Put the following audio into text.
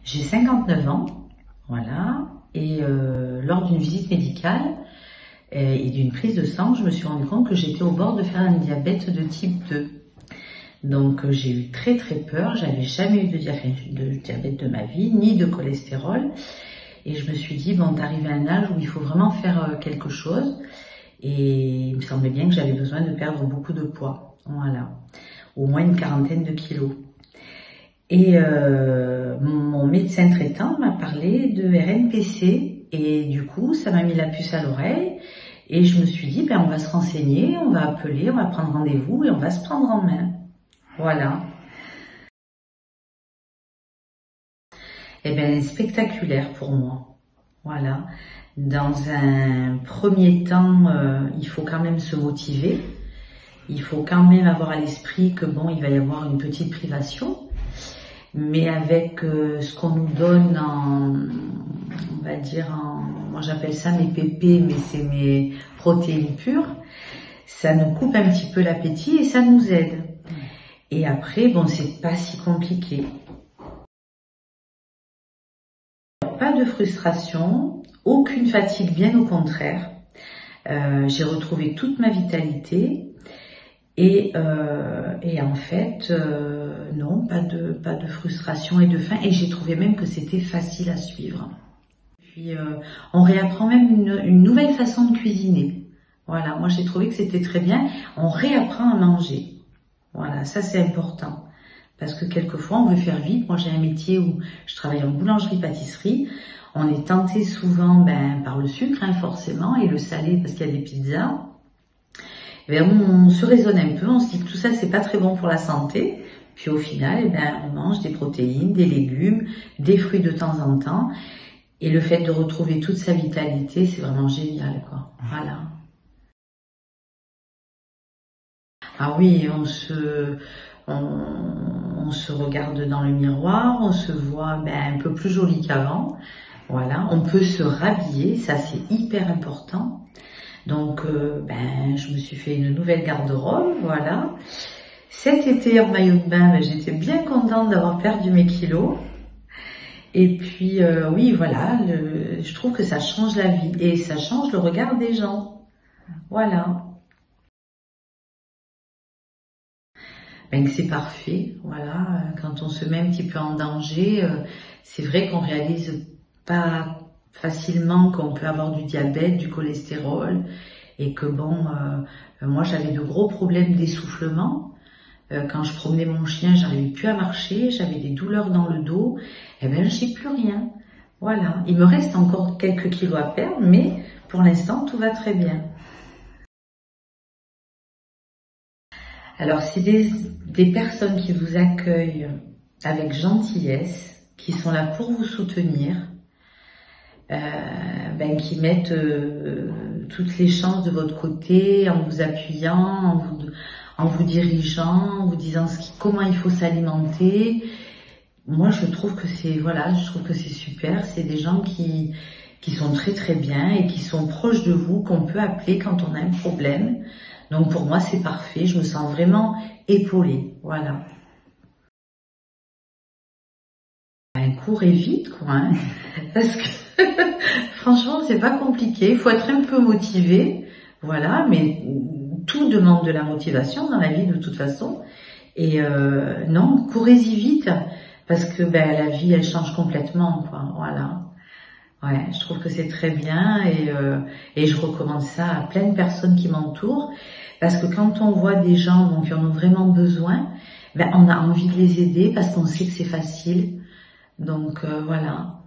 J'ai 59 ans, voilà, et lors d'une visite médicale et d'une prise de sang, je me suis rendu compte que j'étais au bord de faire un diabète de type 2. Donc j'ai eu très peur, j'avais jamais eu de diabète de ma vie, ni de cholestérol. Et je me suis dit, bon, t'arrives à un âge où il faut vraiment faire quelque chose. Et il me semblait bien que j'avais besoin de perdre beaucoup de poids, voilà, au moins une 40aine de kilos. Et mon médecin traitant m'a parlé de RNPC et du coup, ça m'a mis la puce à l'oreille et je me suis dit, ben, on va se renseigner, on va appeler, on va prendre rendez-vous et on va se prendre en main. Voilà. Et bien, spectaculaire pour moi. Voilà. Dans un premier temps, il faut quand même se motiver. Il faut quand même avoir à l'esprit que bon, il va y avoir une petite privation. Mais avec ce qu'on nous donne on va dire moi j'appelle ça mes pépés, mais c'est mes protéines pures, ça nous coupe un petit peu l'appétit et ça nous aide. Et après, bon, c'est pas si compliqué. Pas de frustration, aucune fatigue, bien au contraire. J'ai retrouvé toute ma vitalité. Et en fait, non, pas de frustration et de faim. Et j'ai trouvé même que c'était facile à suivre. Puis, on réapprend même une nouvelle façon de cuisiner. Voilà, moi j'ai trouvé que c'était très bien. On réapprend à manger. Voilà, ça c'est important. Parce que quelquefois, on veut faire vite. Moi, j'ai un métier où je travaille en boulangerie-pâtisserie. On est tenté souvent par le sucre, hein, forcément, et le salé parce qu'il y a des pizzas. On se raisonne un peu, on se dit que tout ça c'est pas très bon pour la santé, puis au final on mange des protéines, des légumes, des fruits de temps en temps, et le fait de retrouver toute sa vitalité, c'est vraiment génial, quoi. Voilà. Ah oui, on se regarde dans le miroir, on se voit un peu plus joli qu'avant. Voilà, on peut se rhabiller, ça c'est hyper important. Donc, je me suis fait une nouvelle garde-robe, voilà. Cet été, en maillot de bain, j'étais bien contente d'avoir perdu mes kilos. Et puis, oui, voilà, je trouve que ça change la vie et ça change le regard des gens. Voilà. Que c'est parfait, voilà. Quand on se met un petit peu en danger, c'est vrai qu'on réalise pas facilement qu'on peut avoir du diabète, du cholestérol, et que bon, moi j'avais de gros problèmes d'essoufflement. Quand je promenais mon chien, j'arrivais plus à marcher, j'avais des douleurs dans le dos, j'ai plus rien. Voilà, il me reste encore quelques kilos à perdre, mais pour l'instant tout va très bien. Alors c'est des personnes qui vous accueillent avec gentillesse, qui sont là pour vous soutenir, qui mettent toutes les chances de votre côté en vous appuyant, en vous dirigeant, en vous disant comment il faut s'alimenter. Moi, je trouve que c'est super. C'est des gens qui sont très bien et qui sont proches de vous, qu'on peut appeler quand on a un problème. Donc pour moi, c'est parfait. Je me sens vraiment épaulée. Voilà. Courez vite, quoi, hein, parce que franchement, c'est pas compliqué. Il faut être un peu motivé, voilà, mais tout demande de la motivation dans la vie de toute façon. Et non, courez-y vite, parce que la vie, elle change complètement, quoi. Voilà. Ouais, je trouve que c'est très bien et je recommande ça à plein de personnes qui m'entourent, parce que quand on voit des gens qui en ont vraiment besoin, on a envie de les aider parce qu'on sait que c'est facile. Donc voilà.